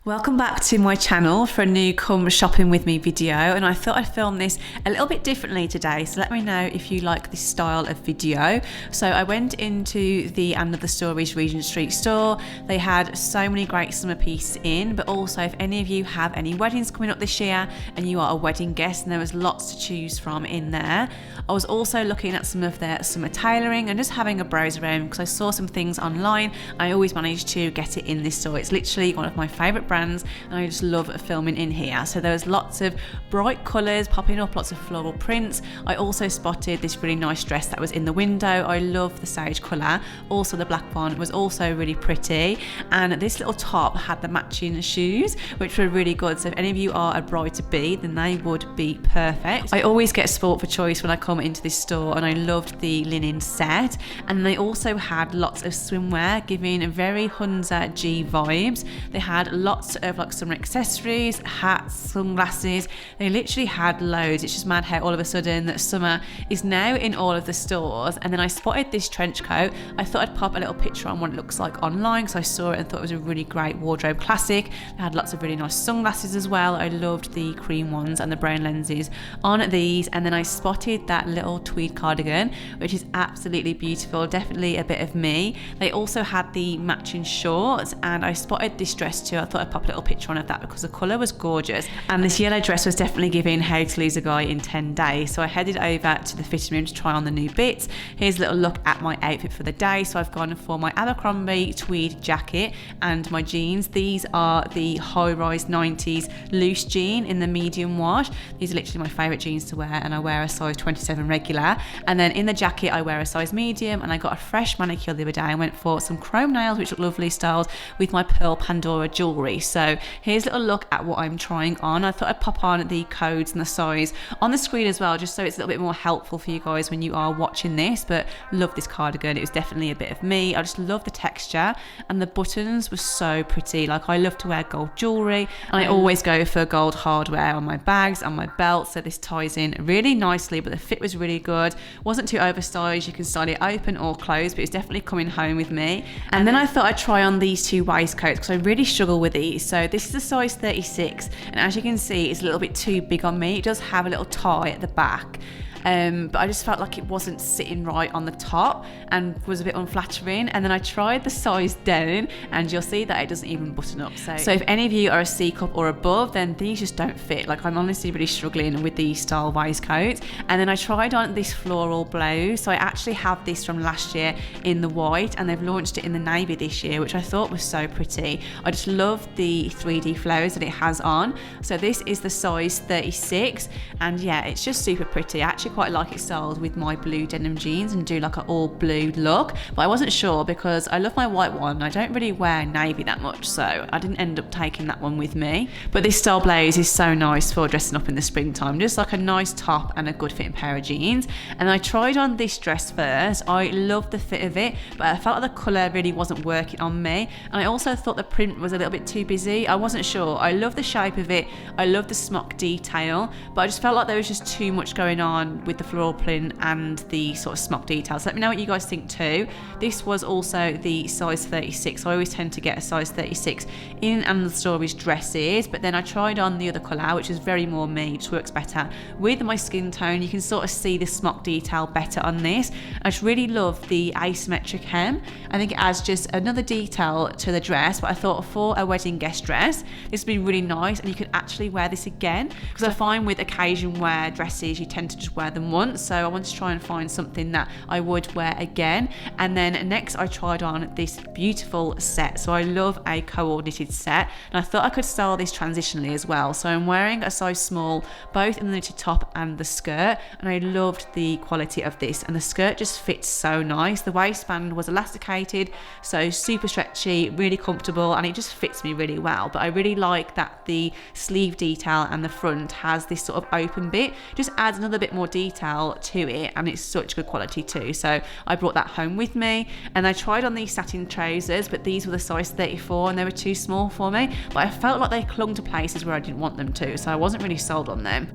Welcome back to my channel for a new come shopping with me video, and I thought I'd film this a little bit differently today, so let me know if you like this style of video. So I went into the And Other Stories Regent Street store. They had so many great summer pieces in, but also if any of you have any weddings coming up this year and you are a wedding guest, and there was lots to choose from in there. I was also looking at some of their summer tailoring and just having a browse around because I saw some things online. I always managed to get it in this store. It's literally one of my favourite brands, and I just love filming in here. So there was lots of bright colours popping up, lots of floral prints. I also spotted this really nice dress that was in the window. I love the sage colour. Also the black one was also really pretty, and this little top had the matching shoes, which were really good. So if any of you are a bride-to-be, then they would be perfect. I always get sport for choice when I come into this store, and I loved the linen set. And they also had lots of swimwear, giving very Hunza G vibes. They had lots of like summer accessories, hats, sunglasses. They literally had loads. It's just mad how all of a sudden that summer is now in all of the stores. And then I spotted this trench coat. I thought I'd pop a little picture on what it looks like online, because I saw it and thought it was a really great wardrobe classic. They had lots of really nice sunglasses as well. I loved the cream ones and the brown lenses on these. And then I spotted that little tweed cardigan, which is absolutely beautiful, definitely a bit of me. They also had the matching shorts, and I spotted this dress too. I thought I'd pop a little picture on of that because the colour was gorgeous, and this yellow dress was definitely giving how to lose a guy in 10 days. So I headed over to the fitting room to try on the new bits. Here's a little look at my outfit for the day. So I've gone for my Abercrombie tweed jacket and my jeans. These are the high-rise 90s loose jean in the medium wash. These are literally my favourite jeans to wear, and I wear a size 27 regular. And then in the jacket I wear a size medium, and I got a fresh manicure the other day. I went for some chrome nails, which look lovely styled with my pearl Pandora jewellery. So here's a little look at what I'm trying on. I thought I'd pop on the codes and the size on the screen as well, just so it's a little bit more helpful for you guys when you are watching this. But love this cardigan. It was definitely a bit of me. I just love the texture, and the buttons were so pretty. Like, I love to wear gold jewellery, and I always go for gold hardware on my bags and my belt, so this ties in really nicely. But the fit was really good. Wasn't too oversized. You can style it open or closed, but it's definitely coming home with me. And then I thought I'd try on these two waistcoats because I really struggle with these. So this is a size 36, and as you can see, it's a little bit too big on me. It does have a little tie at the back. But I just felt like it wasn't sitting right on the top and was a bit unflattering. And then I tried the size down, and you'll see that it doesn't even button up. So if any of you are a C cup or above, then these just don't fit. Like, I'm honestly really struggling with these style waistcoats. And then I tried on this floral blouse. So I actually have this from last year in the white, and they've launched it in the navy this year, which I thought was so pretty. I just love the 3D flows that it has on. So this is the size 36, and yeah, it's just super pretty. I actually quite like it styled with my blue denim jeans and do like an all blue look, but I wasn't sure because I love my white one. I don't really wear navy that much, so I didn't end up taking that one with me. But this style blouse is so nice for dressing up in the springtime, just like a nice top and a good fitting pair of jeans. And I tried on this dress first. I loved the fit of it, but I felt like the colour really wasn't working on me, and I also thought the print was a little bit too busy. I wasn't sure. I love the shape of it, I love the smock detail, but I just felt like there was just too much going on with the floral print and the sort of smock details. Let me know what you guys think too. This was also the size 36. I always tend to get a size 36 in And Other Stories dresses, but then I tried on the other colour, which is very more me, just works better with my skin tone. You can sort of see the smock detail better on this. I just really love the asymmetric hem. I think it adds just another detail to the dress, but I thought for a wedding guest dress, this would be really nice, and you could actually wear this again, because I find with occasion wear dresses, you tend to just wear them once. So I wanted to try and find something that I would wear again. And then next I tried on this beautiful set. So I love a coordinated set, and I thought I could style this transitionally as well. So I'm wearing a size small both in the knitted top and the skirt, and I loved the quality of this, and the skirt just fits so nice. The waistband was elasticated, so super stretchy, really comfortable, and it just fits me really well. But I really like that the sleeve detail and the front has this sort of open bit, just adds another bit more detail to it, and it's such good quality too. So I brought that home with me, and I tried on these satin trousers, but these were the size 34 and they were too small for me, but I felt like they clung to places where I didn't want them to, so I wasn't really sold on them.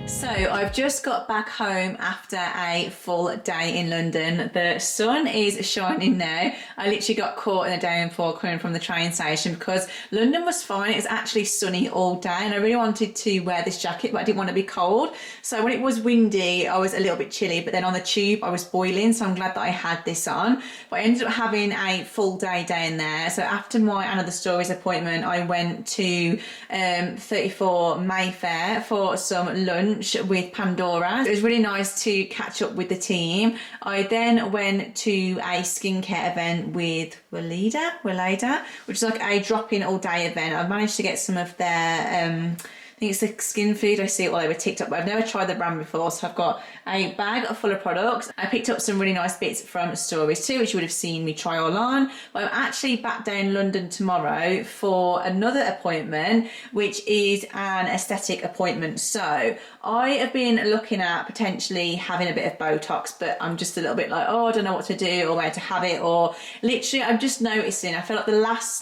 So I've just got back home after a full day in London. The sun is shining now. I literally got caught in a downpour coming from the train station because London was fine. It was actually sunny all day and I really wanted to wear this jacket, but I didn't want to be cold. So when it was windy, I was a little bit chilly, but then on the tube I was boiling. So I'm glad that I had this on. But I ended up having a full day down there. So after my Anna the Stories appointment, I went to 34 Mayfair for some lunch with Pandora. It was really nice to catch up with the team. I then went to a skincare event with Weleda, which is like a drop-in all-day event. I've managed to get some of their I think it's the skin food. I see it all over TikTok, but I've never tried the brand before. So I've got a bag full of products. I picked up some really nice bits from Stories too, which you would have seen me try all on. But I'm actually back down London tomorrow for another appointment, which is an aesthetic appointment. So I have been looking at potentially having a bit of Botox, but I'm just a little bit like, oh, I don't know what to do or where to have it. Or literally, I'm just noticing, I feel like the last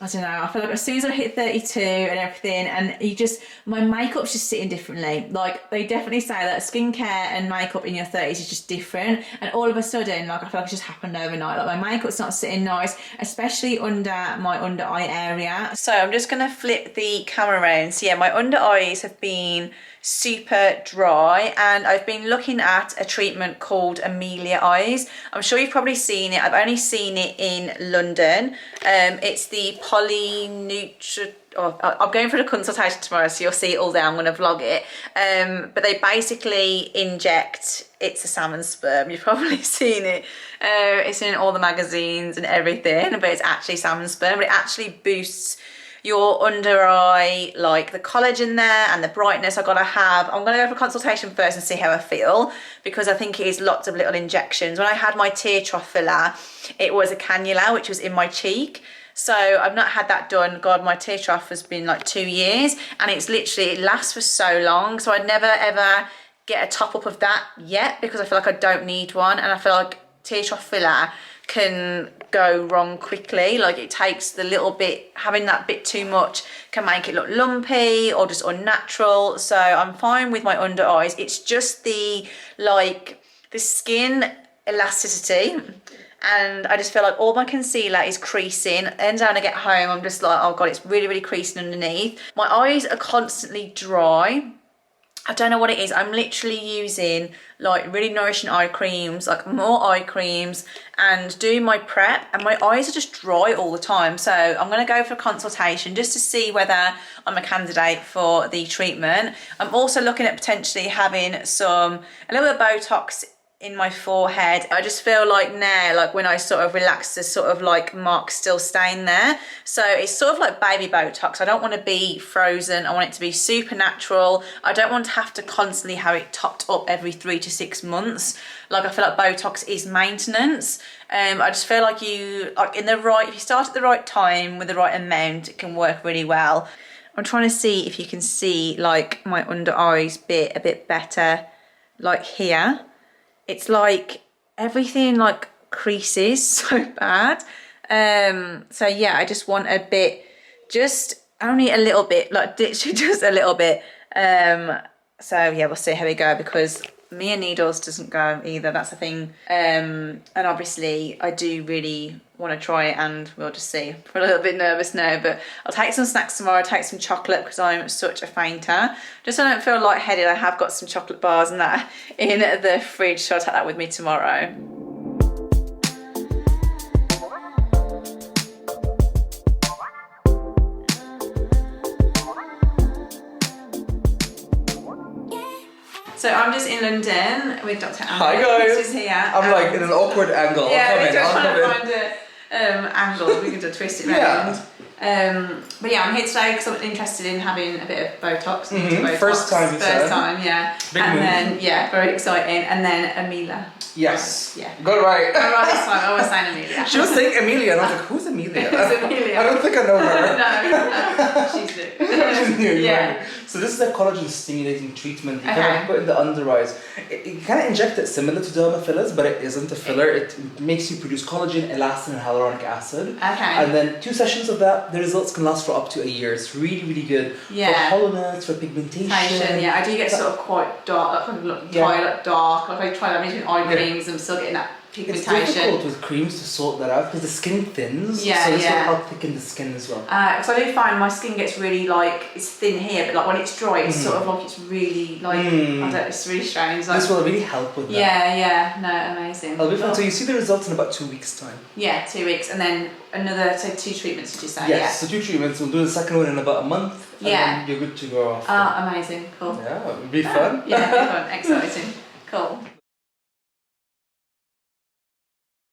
I don't know, I feel like as soon as I hit 32 and everything, and my makeup's just sitting differently. Like, they definitely say that skincare and makeup in your 30s is just different. And all of a sudden, like, I feel like it's just happened overnight. Like, my makeup's not sitting nice, especially under my under eye area. So I'm just going to flip the camera around. So yeah, my under eyes have been super dry and I've been looking at a treatment called Ameela eyes. I'm sure you've probably seen it. I've only seen it in London. It's the Polynucleotides. I'm going for the consultation tomorrow, so you'll see it all there. I'm going to vlog it. But they basically inject, it's a salmon sperm. You've probably seen it. It's in all the magazines and everything, but it's actually salmon sperm. But it actually boosts your under eye, like the collagen there and the brightness. I'm going to go for a consultation first and see how I feel, because I think it is lots of little injections. When I had my tear trough filler, it was a cannula, which was in my cheek. So I've not had that done. God, my tear trough has been like 2 years and it lasts for so long. So I'd never ever get a top up of that yet because I feel like I don't need one. And I feel like tear trough filler can go wrong quickly. Like, it takes the little bit, having that bit too much can make it look lumpy or just unnatural. So I'm fine with my under eyes. It's just the skin elasticity, and I just feel like all my concealer is creasing. And when I get home, I'm just like, oh God, it's really, really creasing underneath. My eyes are constantly dry. I don't know what it is. I'm literally using like really nourishing eye creams, like more eye creams, and doing my prep, and my eyes are just dry all the time. So I'm going to go for a consultation just to see whether I'm a candidate for the treatment. I'm also looking at potentially having a little bit of Botox in my forehead. I just feel like now, like when I sort of relax, there's sort of like marks still staying there. So it's sort of like baby Botox. I don't want to be frozen. I want it to be super natural. I don't want to have to constantly have it topped up every 3 to 6 months. Like, I feel like Botox is maintenance. I just feel like if you start at the right time with the right amount, it can work really well. I'm trying to see if you can see like my under eyes bit a bit better, like here. It's like everything like creases so bad. So yeah, I just want a bit, just only a little bit, like literally just a little bit. So yeah, we'll see how we go, because me and needles doesn't go either. That's the thing. And obviously I do really want to try it, and we'll just see. I'm a little bit nervous now, but I'll take some snacks tomorrow. Take some chocolate because I'm such a fainter. Just so I don't feel lightheaded, I have got some chocolate bars and that in the fridge, so I'll take that with me tomorrow. So I'm just in London with Dr. Ameela. Hi guys. Who's here. I'm like in an awkward angle. Yeah, I'll we're just come trying to in. find an angle. We can just twist it around. But yeah, I'm here today because I'm interested in having a bit of Botox. Botox. First time, First time, yeah. Big and move. then, yeah, very exciting. And then Ameela. Yes. Yeah. Got it right. All right, this time I was saying Ameela. She was saying Amelia, and I was like, who's Amelia? Who's Amelia? I don't think I know her. No, she's new. She's new, Yeah. right. So this is a collagen stimulating treatment. You Okay. kind of put in the under eyes. You kind of inject it similar to derma fillers, but it isn't a filler. It makes you produce collagen, elastin, and hyaluronic acid. Okay. And then 2 sessions of that, the results can last for up to a year. It's really, really good Yeah. for hollowness, for pigmentation. Yeah, I do get sort of quite dark, like kind of look twilight dark. Like I try that between eye creams, I'm still getting that It's pigmentation. difficult with creams to sort that out because the skin thins. Yeah, so this yeah. will help thicken the skin as well. Because I do find my skin gets really like, it's thin here, but like when it's dry, it's sort of like it's really like, I don't know, it's really strange. Like, This will really help with that. yeah, no, amazing. It'll be fun. So you see the results in about 2 weeks' time. Yeah, 2 weeks, and then another, so 2 treatments, did you say? Yes, so 2 treatments. We'll do the second one in about a month. And Yeah. then you're good to go after. Amazing, cool. Yeah, it'll be fun. Yeah, it'll be fun, exciting, cool.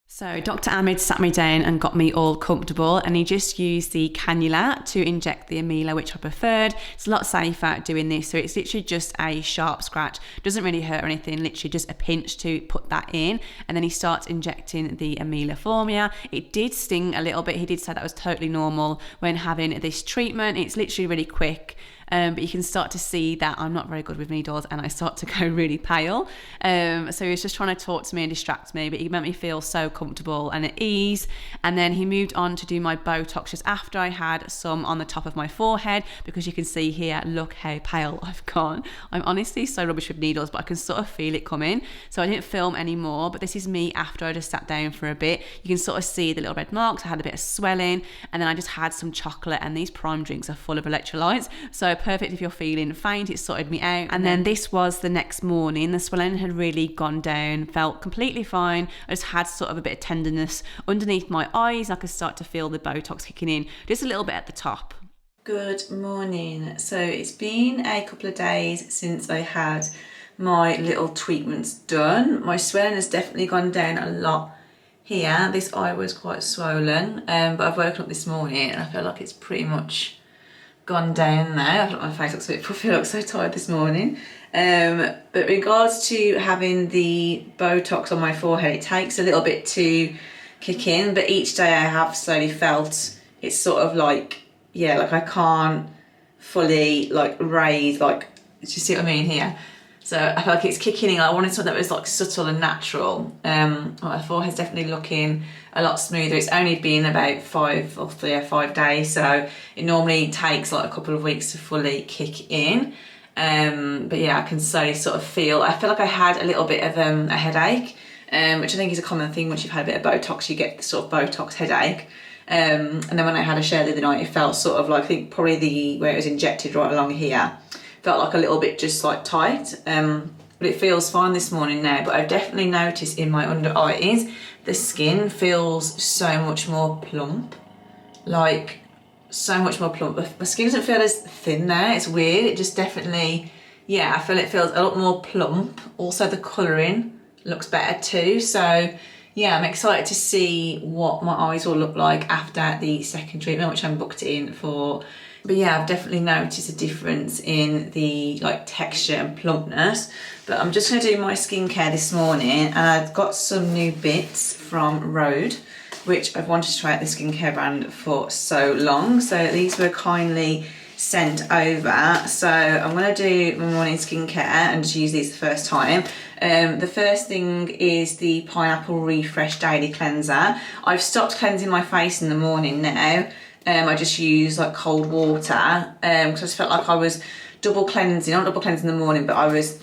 So Dr. Ahmed sat me down and got me all comfortable, and he just used the cannula to inject the Ameela, which I preferred. It's a lot safer doing this, so it's literally just a sharp scratch. Doesn't really hurt or anything, literally just a pinch to put that in, and then he starts injecting the Ameela for me. It did sting a little bit. He did say that was totally normal when having this treatment. It's literally really quick. But you can start to see that I'm not very good with needles and I start to go really pale. So he was just trying to talk to me and distract me, but he made me feel so comfortable and at ease. And then he moved on to do my Botox just after I had some on the top of my forehead, because you can see here, look how pale I've gone. I'm honestly so rubbish with needles, but I can sort of feel it coming. So I didn't film anymore, but this is me after I just sat down for a bit. You can sort of see the little red marks. I had a bit of swelling, and then I just had some chocolate, and these Prime drinks are full of electrolytes. So perfect if you're feeling faint. It sorted me out. And then this was the next morning. The swelling had really gone down, felt completely fine. I just had sort of a bit of tenderness underneath my eyes. I could start to feel the Botox kicking in just a little bit at the top. Good morning. So it's been a couple of days since I had my little treatments done. My swelling has definitely gone down a lot here. This eye was quite swollen, but I've woken up this morning and I feel like it's pretty much gone down now. I feel like my face looks a bit puffy. I look so tired this morning. But in regards to having the Botox on my forehead, it takes a little bit to kick in, but each day I have slowly felt it's sort of like, yeah, like I can't fully like raise, like, do you see what I mean here? So I feel like it's kicking in. I wanted something that was like subtle and natural. My forehead's definitely looking a lot smoother. It's only been about 5 days, so it normally takes like a couple of weeks to fully kick in. But yeah, I can slowly sort of feel. I feel like I had a little bit of a headache, which I think is a common thing. Once you've had a bit of Botox, you get the sort of Botox headache. And then when I had a shower the other night, it felt sort of like, I think probably where it was injected right along here, felt like a little bit just like tight. But it feels fine this morning now. But I've definitely noticed in my under eyes, the skin feels so much more plump. Like, so much more plump. My skin doesn't feel as thin there. It's weird. It just definitely, yeah, I feel it feels a lot more plump. Also the colouring looks better too. So yeah, I'm excited to see what my eyes will look like after the second treatment, which I'm booked in for. But yeah, I've definitely noticed a difference in the like texture and plumpness. But I'm just going to do my skincare this morning, and I've got some new bits from Rhode, which I've wanted to try out the skincare brand for so long. So these were kindly sent over. So I'm going to do my morning skincare and just use these the first time. The first thing is the Pineapple Refresh Daily Cleanser. I've stopped cleansing my face in the morning now. I just use like cold water because I just felt like I was double cleansing, not double cleansing in the morning, but I was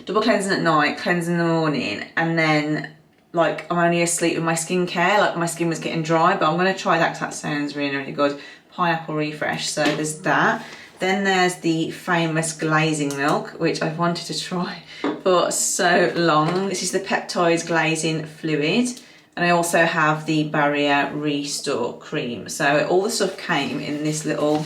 double cleansing at night, cleansing in the morning, and then like I'm only asleep with my skincare, like my skin was getting dry. But I'm going to try that because that sounds really, really good. Pineapple Refresh, so there's that. Then there's the famous glazing milk, which I've wanted to try for so long. This is the Peptides Glazing Fluid. And I also have the Barrier Restore Cream. So all the stuff came in this little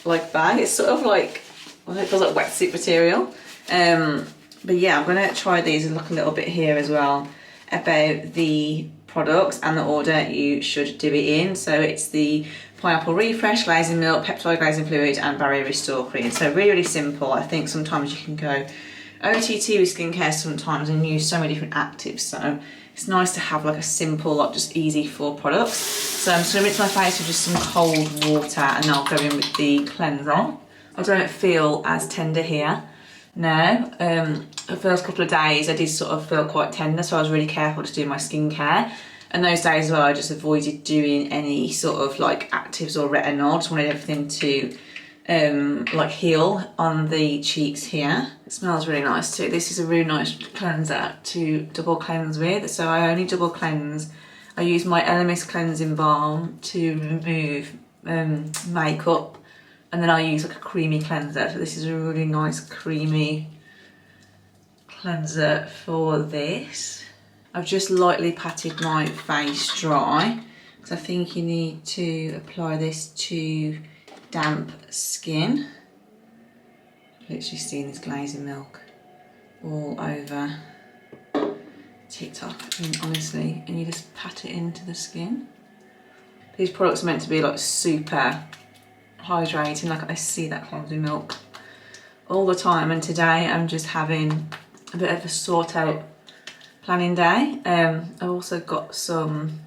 like bag. It's sort of like, well, it feels like wetsuit material. But yeah, I'm gonna try these and look a little bit here as well about the products and the order you should do it in. So it's the Pineapple Refresh, Glazing Milk, Peptide Glazing Fluid, and Barrier Restore Cream. So really, really simple. I think sometimes you can go OTT with skincare sometimes and use so many different actives, so it's nice to have like a simple, like just easy for products. So I'm just going to rinse my face with just some cold water and then I'll go in with the cleanser. I don't feel as tender here now. The first couple of days I did sort of feel quite tender, so I was really careful to do my skincare. And those days as well, I just avoided doing any sort of like actives or retinol. I just wanted everything to like heal on the cheeks here. It smells really nice too. This is a really nice cleanser to double cleanse with. So I only double cleanse. I use my Elemis cleansing balm to remove makeup, and then I use like a creamy cleanser. So this is a really nice creamy cleanser for this. I've just lightly patted my face dry because I think you need to apply this to damp skin. I've literally seen this glazing milk all over TikTok, and honestly, and you just pat it into the skin. These products are meant to be like super hydrating, like I see that cleansing milk all the time, and today I'm just having a bit of a sort out planning day. I've also got some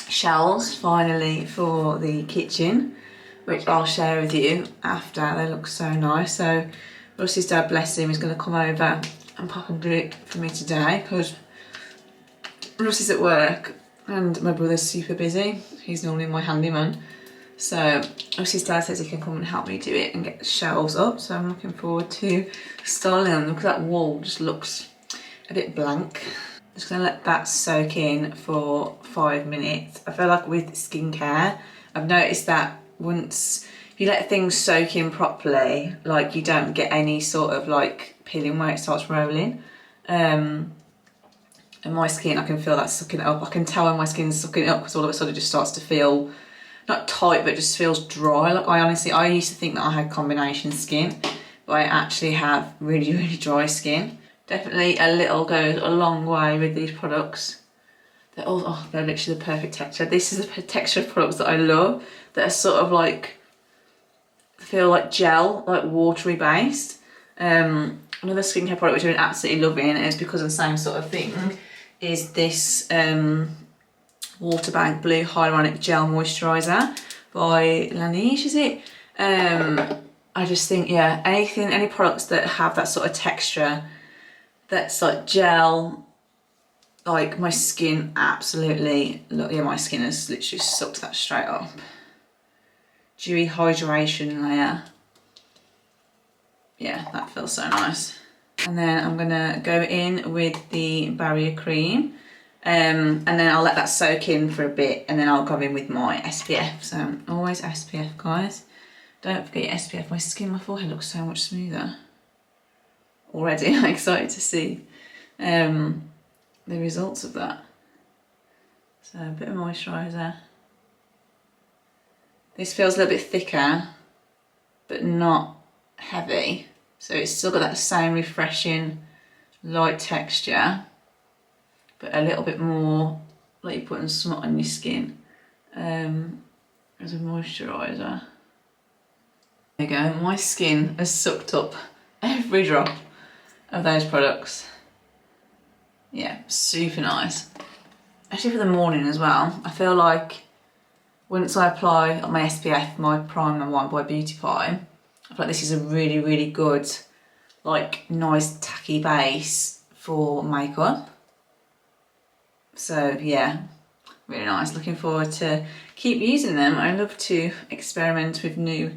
shelves finally for the kitchen, which I'll share with you after. They look so nice. So Russ's dad, bless him, is going to come over and pop and do it for me today because Russ is at work and my brother's super busy. He's normally my handyman. So Russ's dad says he can come and help me do it and get the shelves up. So I'm looking forward to styling them because that wall just looks a bit blank. Just going to let that soak in for 5 minutes. I feel like with skincare, I've noticed that once you let things soak in properly, like you don't get any sort of like peeling where it starts rolling. And my skin, I can feel that sucking it up. I can tell when my skin's sucking it up because all of a sudden it just starts to feel, not tight, but it just feels dry. Like I used to think that I had combination skin, but I actually have really, really dry skin. Definitely a little goes a long way with these products. They're all, oh, they're literally the perfect texture. This is the texture of products that I love, that are sort of like, feel like gel, like watery based. Another skincare product which I'm absolutely loving, and it's because of the same sort of thing, is this Waterbank Blue Hyaluronic Gel Moisturiser by Laneige, is it? I just think, yeah, any products that have that sort of texture, that's like gel, like my skin absolutely, look, yeah, my skin has literally sucked that straight up. Dewy hydration layer. Yeah, that feels so nice. And then I'm gonna go in with the barrier cream, and then I'll let that soak in for a bit, and then I'll go in with my SPF. So always SPF, guys. Don't forget your SPF. My skin, my forehead looks so much smoother already. I'm excited to see the results of that. So a bit of moisturiser. This feels a little bit thicker, but not heavy. So it's still got that same refreshing light texture, but a little bit more like you're putting smut on your skin as a moisturiser. There you go, my skin has sucked up every drop of those products. Yeah, super nice. Actually for the morning as well, I feel like once I apply my SPF, my primer one by Beauty Pie, I feel like this is a really, really good, like nice tacky base for makeup. So yeah, really nice. Looking forward to keep using them. I love to experiment with new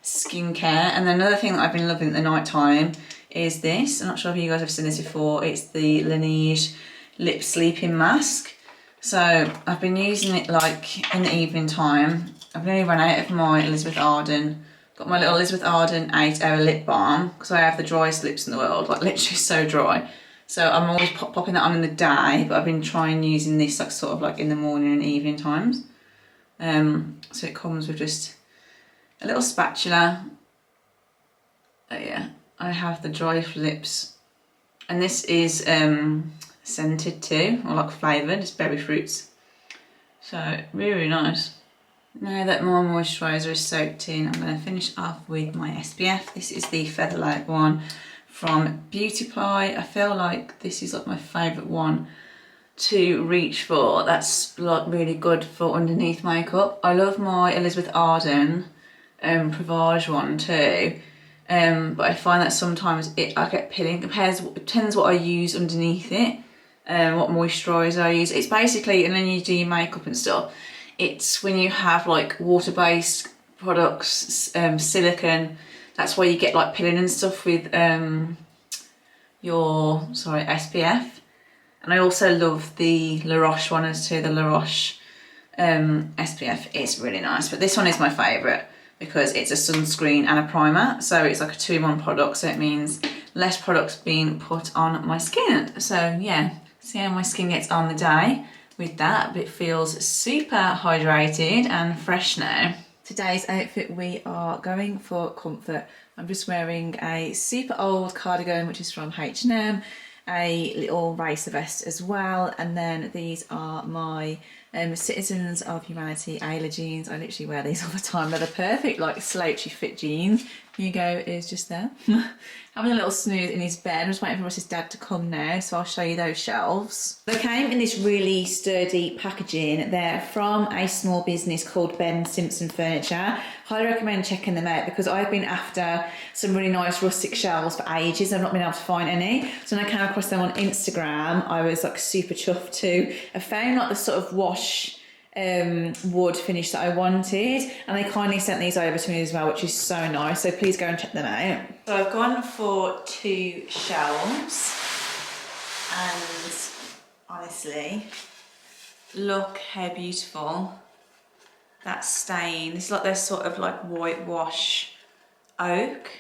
skincare. And then another thing that I've been loving at the night time is this. I'm not sure if you guys have seen this before. It's the Laneige Lip Sleeping Mask. So I've been using it like in the evening time. I've nearly run out of my Elizabeth Arden. Got my little Elizabeth Arden 8-hour lip balm because I have the driest lips in the world, like literally so dry. So I'm always popping that on in the day, but I've been trying using this like sort of like in the morning and evening times. So it comes with just a little spatula. Yeah, I have the dry lips, and this is scented too, or like flavoured. It's berry fruits. So really, really nice. Now that my moisturiser is soaked in, I'm going to finish off with my SPF. This is the Featherlight one from Beauty Pie. I feel like this is like my favourite one to reach for. That's like really good for underneath makeup. I love my Elizabeth Arden Provage one too. But I find that sometimes I get pilling. It depends what I use underneath it, what moisturiser I use. It's basically, and then you do your makeup and stuff, it's when you have like water-based products, silicone, that's why you get like pilling and stuff with your SPF. And I also love the La Roche one as too. The La Roche SPF is really nice, but this one is my favourite because it's a sunscreen and a primer, so it's like a 2-in-1 product, so it means less products being put on my skin. So yeah, see how my skin gets on the day with that, but it feels super hydrated and fresh now. Today's outfit, we are going for comfort. I'm just wearing a super old cardigan, which is from H&M, a little racer vest as well, and then these are my Citizens of Humanity Ayla jeans. I literally wear these all the time. They're the perfect like slouchy fit jeans. Hugo is just there having a little snooze in his bed. I'm just waiting for Ross's dad to come now, so I'll show you those shelves. They came in this really sturdy packaging. They're from a small business called Ben Simpson Furniture. Highly recommend checking them out because I've been after some really nice rustic shelves for ages. I've not been able to find any. So when I came across them on Instagram, I was like super chuffed too. I found like the sort of wash wood finish that I wanted, and they kindly sent these over to me as well, which is so nice, so please go and check them out. So I've gone for 2 shelves, and honestly, look how beautiful that stain. This is like their sort of like whitewash oak,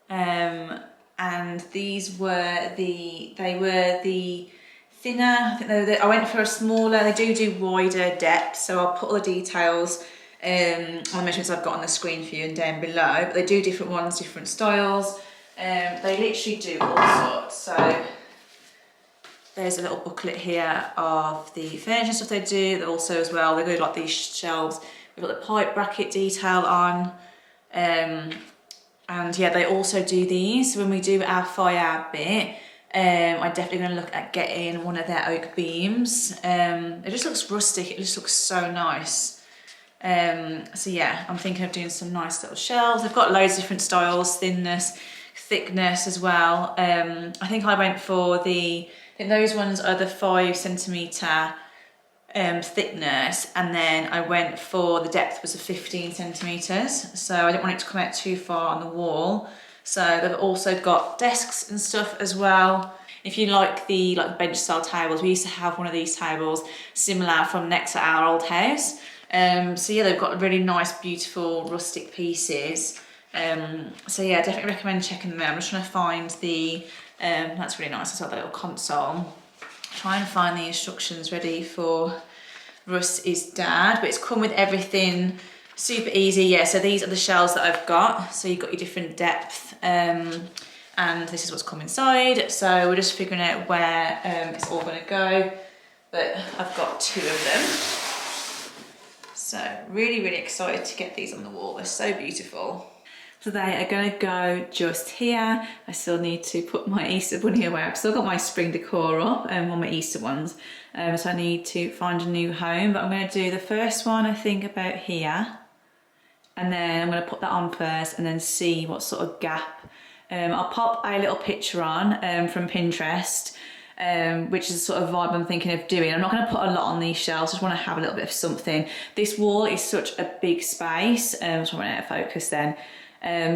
and these were the thinner. I think I went for a smaller. They do wider depth, so I'll put all the details on the measurements I've got on the screen for you and down below. But they do different ones, different styles. They literally do all sorts. So there's a little booklet here of the furniture stuff they do. They also as well, they do like these shelves. We've got the pipe bracket detail on. And yeah, they also do these. So when we do our fire bit, I'm definitely going to look at getting one of their oak beams. It just looks rustic, it just looks so nice. So yeah, I'm thinking of doing some nice little shelves. They've got loads of different styles, thinness, thickness as well. I think I went for I think those ones are the 5cm thickness, and then I went for the depth was a 15 centimeters, so I didn't want it to come out too far on the wall. So they've also got desks and stuff as well. If you like the bench style tables, we used to have one of these tables similar from next to our old house. So yeah, they've got really nice, beautiful rustic pieces. So yeah, definitely recommend checking them out. I'm just trying to find that's really nice. It's like the little console. Try and find the instructions ready for Russ's dad, but it's come with everything. Super easy, yeah, so these are the shelves that I've got. So you've got your different depth, and this is what's come inside. So we're just figuring out where it's all gonna go, but I've got 2 of them. So really, really excited to get these on the wall. They're so beautiful. So they are gonna go just here. I still need to put my Easter bunny away. I've still got my spring decor up and on my Easter ones. So I need to find a new home, but I'm gonna do the first one, I think about here. And then I'm going to put that on first and then see what sort of gap. I'll pop a little picture on from Pinterest, which is the sort of vibe I'm thinking of doing. I'm not going to put a lot on these shelves, just want to have a little bit of something. This wall is such a big space, so I'm running out of focus then.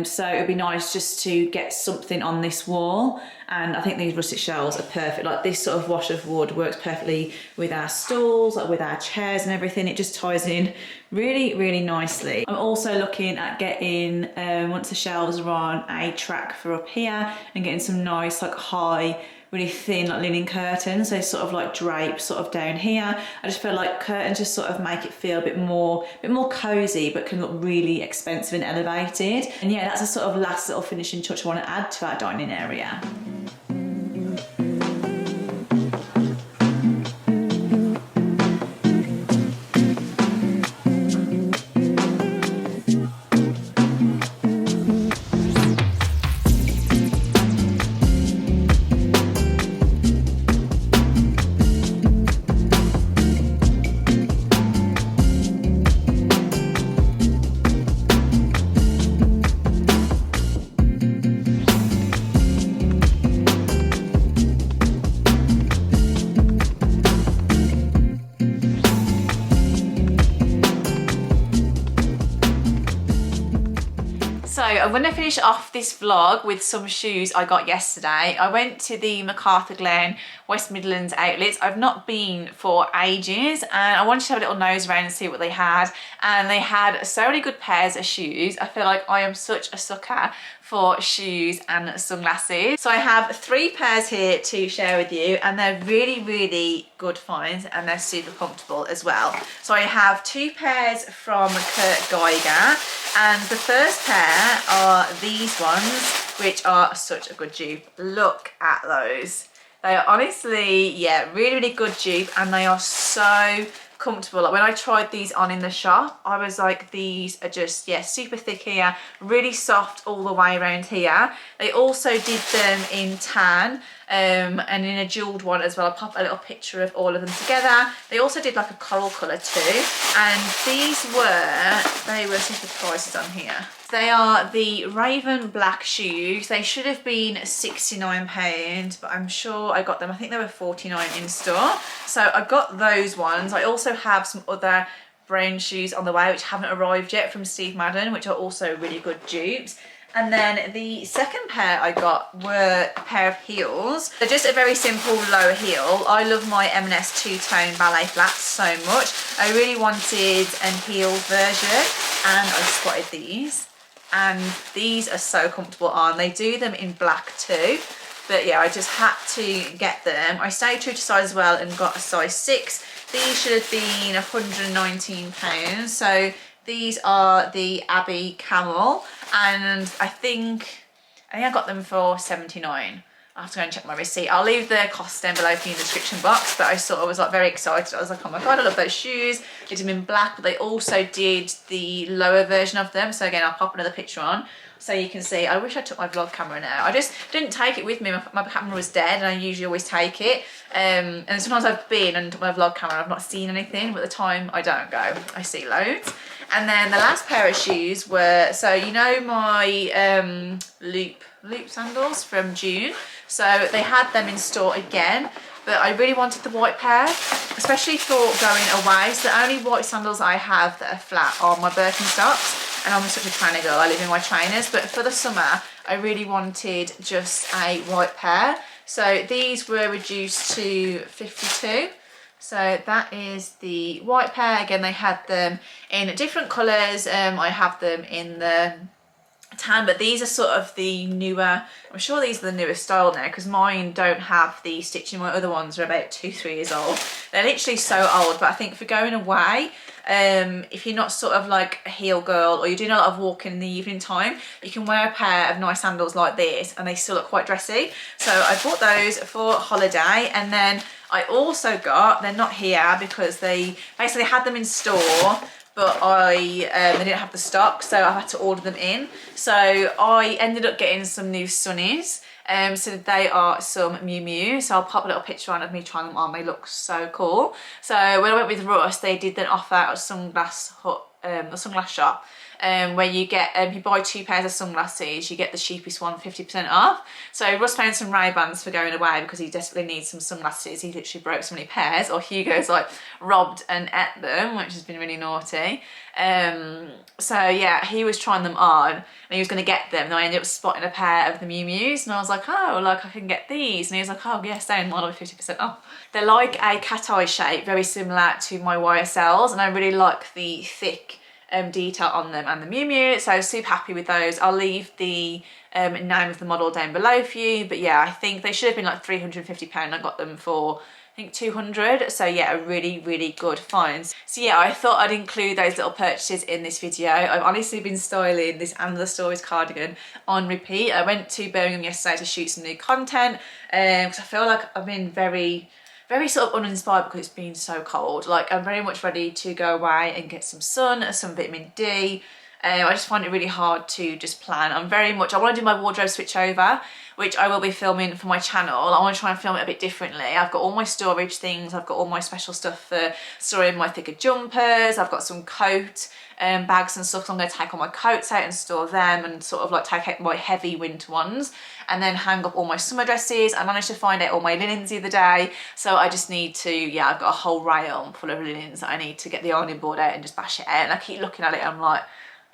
So it would be nice just to get something on this wall, and I think these rustic shelves are perfect. Like this sort of wash of wood works perfectly with our stools, like with our chairs and everything. It just ties in really, really nicely. I'm also looking at getting, once the shelves are on, a track for up here and getting some nice like high, really thin like linen curtains, so sort of like drape sort of down here. I just feel like curtains just sort of make it feel a bit more cozy, but can look really expensive and elevated. And yeah, that's a sort of last little finishing touch I want to add to our dining area. I'm gonna finish off this vlog with some shoes I got yesterday. I went to the Macarthur Glen West Midlands outlets. I've not been for ages and I wanted to have a little nose around and see what they had, and they had so many good pairs of shoes. I feel like I am such a sucker for shoes and sunglasses. So I have 3 pairs here to share with you, and they're really good finds and they're super comfortable as well. So I have 2 pairs from Geiger, and the first pair are these ones, which are such a good dupe. Look at those. They are honestly, yeah, really good dupe, and they are so comfortable. Like when I tried these on in the shop, I was like, these are just, yeah, super thick here, really soft all the way around here. They also did them in tan and in a jeweled one as well. I'll pop a little picture of all of them together. They also did like a coral colour too, and these were, see the prices on here. They are the Raven black shoes. They should have been £69, but I'm sure I got them, I think they were £49 in store. So I got those ones. I also have some other brown shoes on the way which haven't arrived yet from Steve Madden, which are also really good dupes. And then the second pair I got were a pair of heels. They're just a very simple low heel. I love my M&S two-tone ballet flats so much. I really wanted an heel version, and I spotted these. And these are so comfortable on. They do them in black too. But yeah, I just had to get them. I stayed true to size as well and got a size 6. These should have been £119. So these are the Abbey Camel, and I think I got them for £79. I have to go and check my receipt. I'll leave the cost down below for you in the description box, but I was like very excited. I was like, oh my God, I love those shoes. They did them in black, but they also did the lower version of them. So again, I'll pop another picture on so you can see. I wish I took my vlog camera now. I just didn't take it with me. My camera was dead, and I usually always take it. And sometimes I've been and took my vlog camera, I've not seen anything, but the time I don't go, I see loads. And then the last pair of shoes were, so you know my loop sandals from June? So they had them in store again, but I really wanted the white pair, especially for going away. So the only white sandals I have that are flat are my Birkenstocks, and I'm such a trainer girl, I live in my trainers, but for the summer, I really wanted just a white pair. So these were reduced to 52. So that is the white pair. Again, they had them in different colours. I have them in the tan, but these are sort of the newer, I'm sure these are the newest style now, because mine don't have the stitching. My other ones are about 2-3 years old. They're literally so old, but I think for going away, if you're not sort of like a heel girl, or you're doing a lot of walking in the evening time, you can wear a pair of nice sandals like this and they still look quite dressy. So I bought those for holiday, and then I also got, they're not here because they basically had them in store, but they didn't have the stock, so I had to order them in. So I ended up getting some new sunnies. So they are some Miu Miu. So I'll pop a little picture on of me trying them on. They look so cool. So when I went with Russ, they did then offer at a sunglass shop, where you get, if you buy 2 pairs of sunglasses, you get the cheapest one 50% off. So Russ found some Ray-Bans for going away because he desperately needs some sunglasses. He literally broke so many pairs, or Hugo's like robbed and ate them, which has been really naughty. So yeah, he was trying them on and he was going to get them, and I ended up spotting a pair of the Miu Mius, and I was like, oh, like I can get these, and he was like, oh yes, they're in mine, 50% off. They're like a cat eye shape, very similar to my YSLs, and I really like the thick detail on them and the Miu Miu, so I was super happy with those. I'll leave the name of the model down below for you, but yeah, I think they should have been like £350. I got them for I think 200. So yeah, a really good find. So yeah, I thought I'd include those little purchases in this video. I've honestly been styling this And the Stories cardigan on repeat. I went to Birmingham yesterday to shoot some new content because I feel like I've been very sort of uninspired because it's been so cold. Like I'm very much ready to go away and get some sun, some vitamin D. I just find it really hard to just plan. I want to do my wardrobe switch over, which I will be filming for my channel. I want to try and film it a bit differently. I've got all my storage things. I've got all my special stuff for storing my thicker jumpers. I've got some coat bags and stuff, so I'm going to take all my coats out and store them, and sort of like take out my heavy winter ones and then hang up all my summer dresses. I managed to find out all my linens the other day, so I just need to, yeah, I've got a whole rail full of linens that I need to get the ironing board out and just bash it out. And I keep looking at it and I'm like,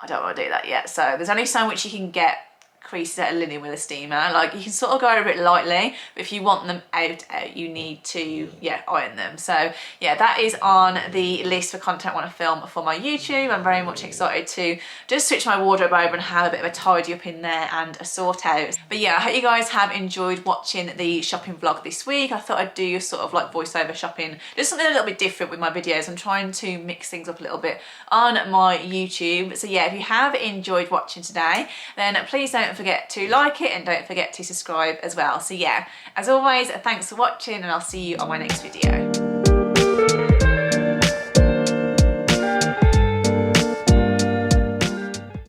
I don't want to do that yet. So there's only so much you can get creases out of linen with a steamer. Like, you can sort of go over it lightly, but if you want them out, you need to, yeah, iron them. So yeah, that is on the list for content I want to film for my YouTube. I'm very much excited to just switch my wardrobe over and have a bit of a tidy up in there and a sort out. But yeah, I hope you guys have enjoyed watching the shopping vlog this week. I thought I'd do sort of like voiceover shopping, just something a little bit different with my videos. I'm trying to mix things up a little bit on my YouTube. So yeah, if you have enjoyed watching today, then please don't forget to like it and don't forget to subscribe as well. So yeah, as always, thanks for watching, and I'll see you on my next video.